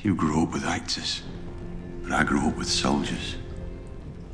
You grew up with actors, but I grew up with soldiers.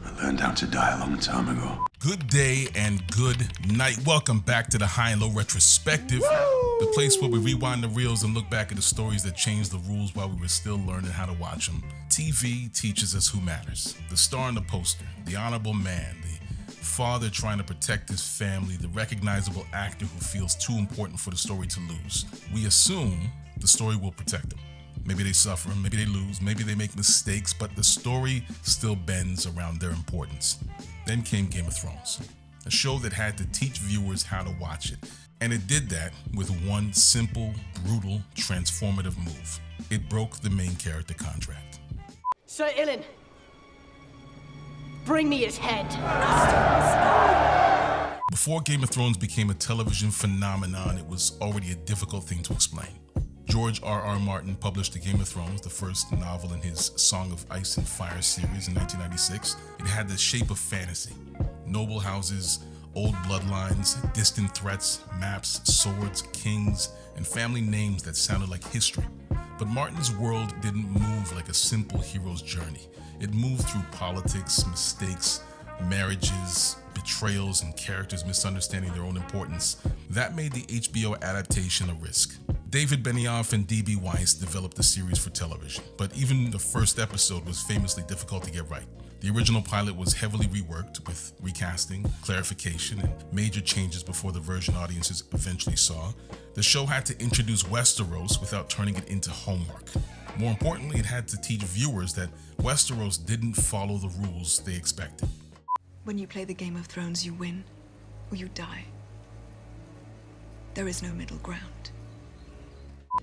I learned how to die a long time ago. Good day and good night. Welcome back to the High and Low Retrospective, the place where we rewind the reels and look back at the stories that changed the rules while we were still learning how to watch them. TV teaches us who matters. The star in the poster, the honorable man, the father trying to protect his family, the recognizable actor who feels too important for the story to lose. We assume the story will protect them. Maybe they suffer, maybe they lose, maybe they make mistakes, but the story still bends around their importance. Then came Game of Thrones, a show that had to teach viewers how to watch it. And it did that with one simple, brutal, transformative move. It broke the main character contract. Sir Ilyn, bring me his head. Before Game of Thrones became a television phenomenon, it was already a difficult thing to explain. George R.R. Martin published The Game of Thrones, the first novel in his Song of Ice and Fire series in 1996. It had the shape of fantasy. Noble houses, old bloodlines, distant threats, maps, swords, kings, and family names that sounded like history. But Martin's world didn't move like a simple hero's journey. It moved through politics, mistakes, marriages, betrayals, and characters misunderstanding their own importance. That made the HBO adaptation a risk. David Benioff and D.B. Weiss developed the series for television, but even the first episode was famously difficult to get right. The original pilot was heavily reworked with recasting, clarification, and major changes before the version audiences eventually saw. The show had to introduce Westeros without turning it into homework. More importantly, it had to teach viewers that Westeros didn't follow the rules they expected. When you play the Game of Thrones, you win or you die. There is no middle ground.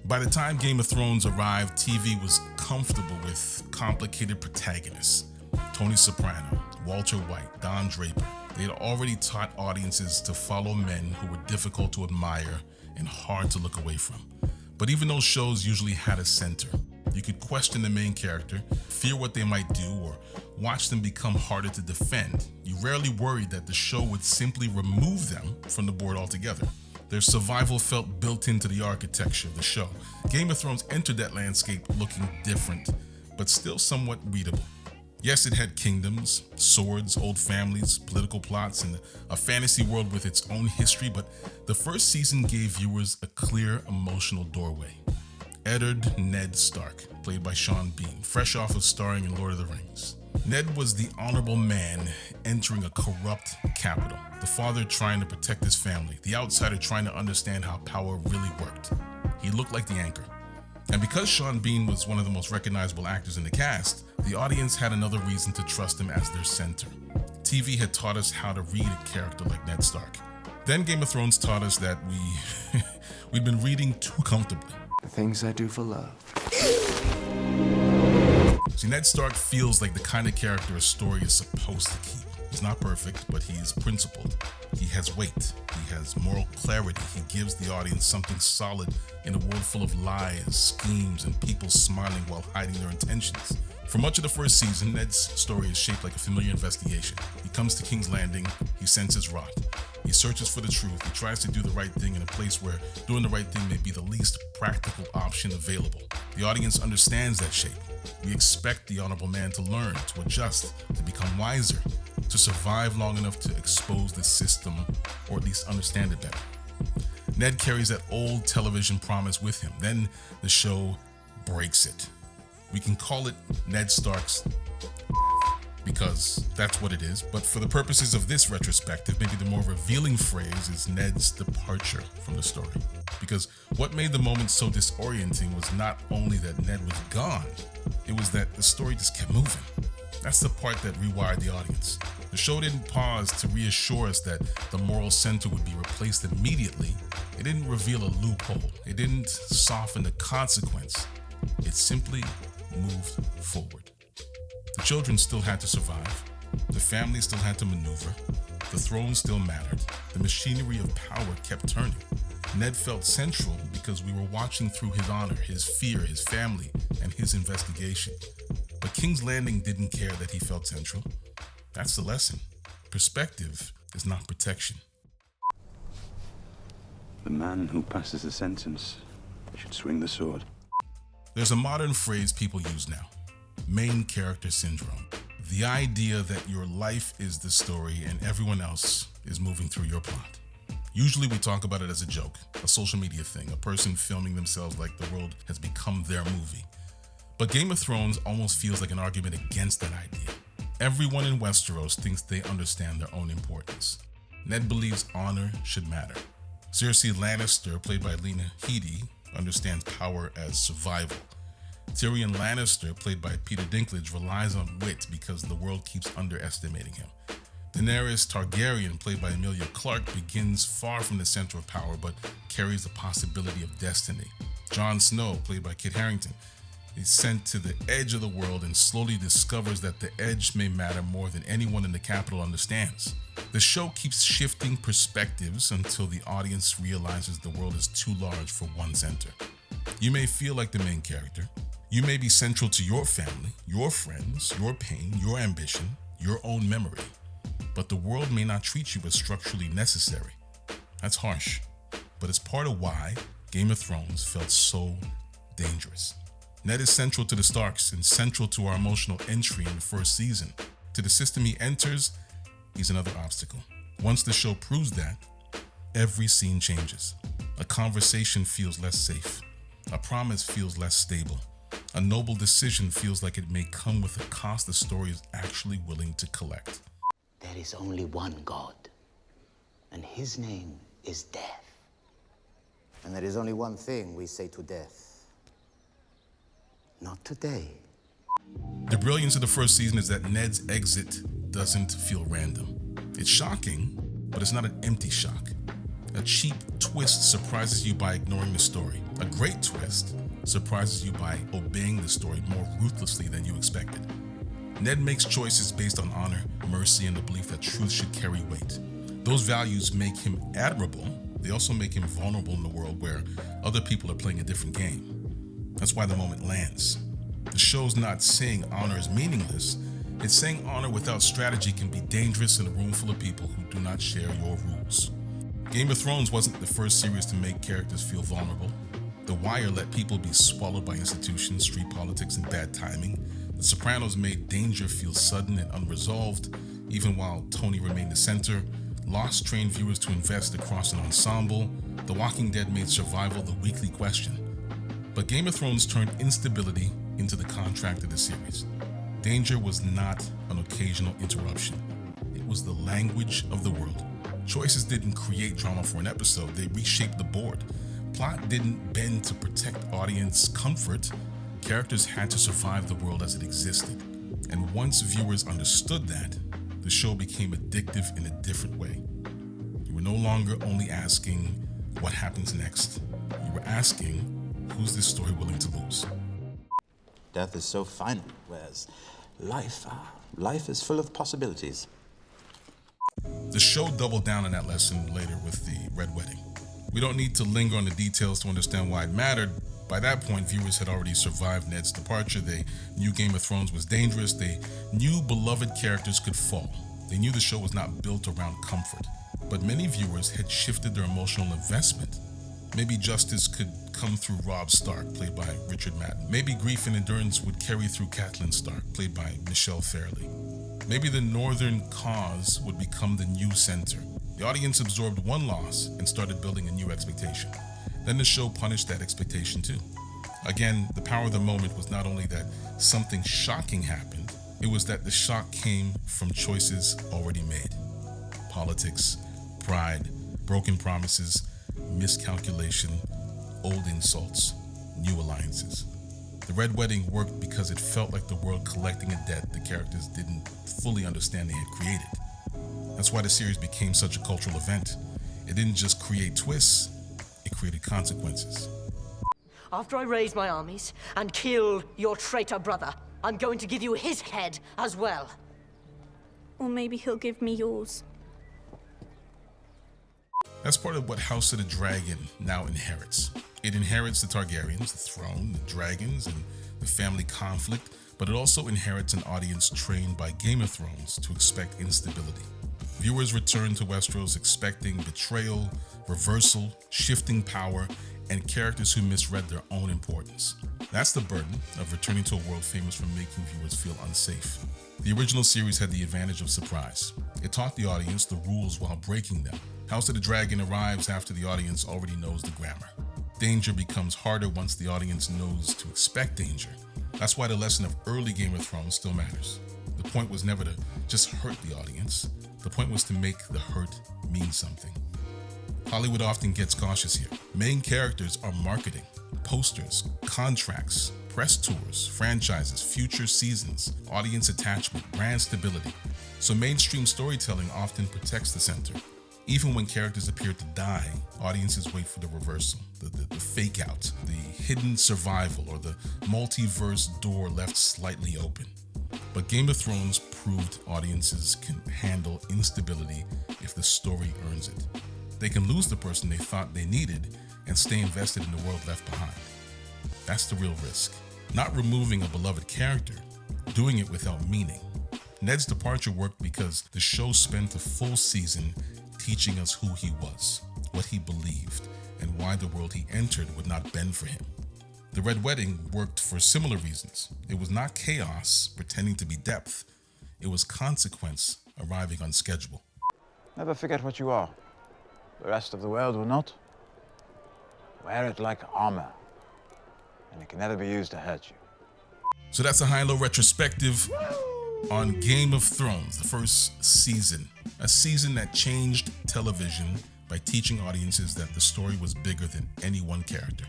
By the time Game of Thrones arrived, TV was comfortable with complicated protagonists. Tony Soprano, Walter White, Don Draper. They had already taught audiences to follow men who were difficult to admire and hard to look away from. But even those shows usually had a center. You could question the main character, fear what they might do, or watch them become harder to defend. You rarely worried that the show would simply remove them from the board altogether. Their survival felt built into the architecture of the show. Game of Thrones entered that landscape looking different, but still somewhat readable. Yes, it had kingdoms, swords, old families, political plots, and a fantasy world with its own history, but the first season gave viewers a clear emotional doorway. Eddard Ned Stark, played by Sean Bean, fresh off of starring in Lord of the Rings. Ned was the honorable man entering a corrupt capital, the father trying to protect his family, the outsider trying to understand how power really worked. He looked like the anchor. And because Sean Bean was one of the most recognizable actors in the cast, the audience had another reason to trust him as their center. TV had taught us how to read a character like Ned Stark. Then Game of Thrones taught us that we'd been reading too comfortably. The things I do for love. See, Ned Stark feels like the kind of character a story is supposed to keep. He's not perfect, but he's principled. He has weight. He has moral clarity. He gives the audience something solid in a world full of lies, schemes, and people smiling while hiding their intentions. For much of the first season, Ned's story is shaped like a familiar investigation. He comes to King's Landing. He senses rot. He searches for the truth. He tries to do the right thing in a place where doing the right thing may be the least practical option available. The audience understands that shape. We expect the honorable man to learn, to adjust, to become wiser, to survive long enough to expose the system, or at least understand it better. Ned carries that old television promise with him. Then the show breaks it. We can call it Ned Stark's because that's what it is. But for the purposes of this retrospective, maybe the more revealing phrase is Ned's departure from the story. Because what made the moment so disorienting was not only that Ned was gone, it was that the story just kept moving. That's the part that rewired the audience. The show didn't pause to reassure us that the moral center would be replaced immediately. It didn't reveal a loophole. It didn't soften the consequence. It simply moved forward. The children still had to survive. The family still had to maneuver. The throne still mattered. The machinery of power kept turning. Ned felt central because we were watching through his honor, his fear, his family, and his investigation. But King's Landing didn't care that he felt central. That's the lesson. Perspective is not protection. The man who passes the sentence should swing the sword. There's a modern phrase people use now: main character syndrome. The idea that your life is the story and everyone else is moving through your plot. Usually we talk about it as a joke, a social media thing, a person filming themselves like the world has become their movie. But Game of Thrones almost feels like an argument against that idea. Everyone in Westeros thinks they understand their own importance. Ned believes honor should matter. Cersei Lannister, played by Lena Headey, understands power as survival. Tyrion Lannister, played by Peter Dinklage, relies on wit because the world keeps underestimating him. Daenerys Targaryen, played by Emilia Clarke, begins far from the center of power but carries the possibility of destiny. Jon Snow, played by Kit Harington, is sent to the edge of the world and slowly discovers that the edge may matter more than anyone in the capital understands. The show keeps shifting perspectives until the audience realizes the world is too large for one center. You may feel like the main character. You may be central to your family, your friends, your pain, your ambition, your own memory. But the world may not treat you as structurally necessary. That's harsh, but it's part of why Game of Thrones felt so dangerous. Ned is central to the Starks and central to our emotional entry in the first season. To the system he enters, he's another obstacle. Once the show proves that, every scene changes. A conversation feels less safe. A promise feels less stable. A noble decision feels like it may come with a cost the story is actually willing to collect. There is only one God, and his name is death. And there is only one thing we say to death. Not today. The brilliance of the first season is that Ned's exit doesn't feel random. It's shocking, but it's not an empty shock. A cheap twist surprises you by ignoring the story. A great twist surprises you by obeying the story more ruthlessly than you expected. Ned makes choices based on honor, mercy, and the belief that truth should carry weight. Those values make him admirable. They also make him vulnerable in a world where other people are playing a different game. That's why the moment lands. The show's not saying honor is meaningless. It's saying honor without strategy can be dangerous in a room full of people who do not share your rules. Game of Thrones wasn't the first series to make characters feel vulnerable. The Wire let people be swallowed by institutions, street politics, and bad timing. The Sopranos made danger feel sudden and unresolved, even while Tony remained the center. Lost trained viewers to invest across an ensemble. The Walking Dead made survival the weekly question. But Game of Thrones turned instability into the contract of the series. Danger was not an occasional interruption. It was the language of the world. Choices didn't create drama for an episode, they reshaped the board. Plot didn't bend to protect audience comfort. Characters had to survive the world as it existed. And once viewers understood that, the show became addictive in a different way. You were no longer only asking what happens next. You were asking, who's this story willing to lose? Death is so final, whereas life is full of possibilities. The show doubled down on that lesson later with the Red Wedding. We don't need to linger on the details to understand why it mattered. By that point, viewers had already survived Ned's departure. They knew Game of Thrones was dangerous. They knew beloved characters could fall. They knew the show was not built around comfort. But many viewers had shifted their emotional investment. Maybe justice could come through Robb Stark, played by Richard Madden. Maybe grief and endurance would carry through Catelyn Stark, played by Michelle Fairley. Maybe the Northern cause would become the new center. The audience absorbed one loss and started building a new expectation. Then the show punished that expectation too. Again, the power of the moment was not only that something shocking happened, it was that the shock came from choices already made. Politics, pride, broken promises, miscalculation, old insults, new alliances. The Red Wedding worked because it felt like the world collecting a debt the characters didn't fully understand they had created. That's why the series became such a cultural event. It didn't just create twists, it created consequences. After I raise my armies and kill your traitor brother, I'm going to give you his head as well. Or maybe he'll give me yours. That's part of what House of the Dragon now inherits. It inherits the Targaryens, the throne, the dragons, and the family conflict, but it also inherits an audience trained by Game of Thrones to expect instability. Viewers return to Westeros expecting betrayal, reversal, shifting power, and characters who misread their own importance. That's the burden of returning to a world famous for making viewers feel unsafe. The original series had the advantage of surprise. It taught the audience the rules while breaking them. House of the Dragon arrives after the audience already knows the grammar. Danger becomes harder once the audience knows to expect danger. That's why the lesson of early Game of Thrones still matters. The point was never to just hurt the audience. The point was to make the hurt mean something. Hollywood often gets cautious here. Main characters are marketing, posters, contracts, press tours, franchises, future seasons, audience attachment, brand stability. So mainstream storytelling often protects the center. Even when characters appear to die, audiences wait for the reversal, the fake out, the hidden survival, or the multiverse door left slightly open. But Game of Thrones proved audiences can handle instability if the story earns it. They can lose the person they thought they needed and stay invested in the world left behind. That's the real risk. Not removing a beloved character, doing it without meaning. Ned's departure worked because the show spent a full season teaching us who he was, what he believed, and why the world he entered would not bend for him. The Red Wedding worked for similar reasons. It was not chaos pretending to be depth. It was consequence arriving on schedule. Never forget what you are. The rest of the world will not. Wear it like armor, and it can never be used to hurt you. So that's a high-low retrospective on Game of Thrones, the first season. A season that changed television by teaching audiences that the story was bigger than any one character.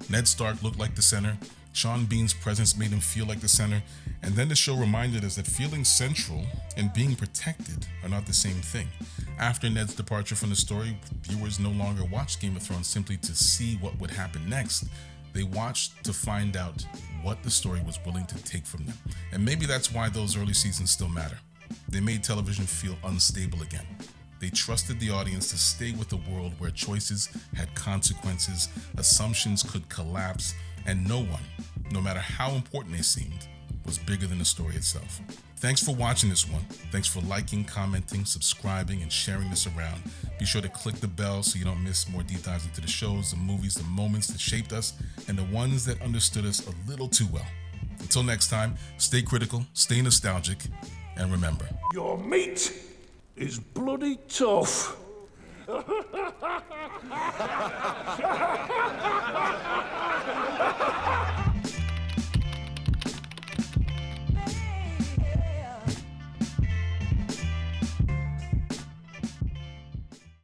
Ned Stark looked like the center, Sean Bean's presence made him feel like the center, and then the show reminded us that feeling central and being protected are not the same thing. After Ned's departure from the story, viewers no longer watched Game of Thrones simply to see what would happen next. They watched to find out what the story was willing to take from them. And maybe that's why those early seasons still matter. They made television feel unstable again. They trusted the audience to stay with a world where choices had consequences, assumptions could collapse, and no one, no matter how important they seemed, was bigger than the story itself. Thanks for watching this one. Thanks for liking, commenting, subscribing, and sharing this around. Be sure to click the bell so you don't miss more deep dives into the shows, the movies, the moments that shaped us, and the ones that understood us a little too well. Until next time, stay critical, stay nostalgic, and remember, your meat is bloody tough.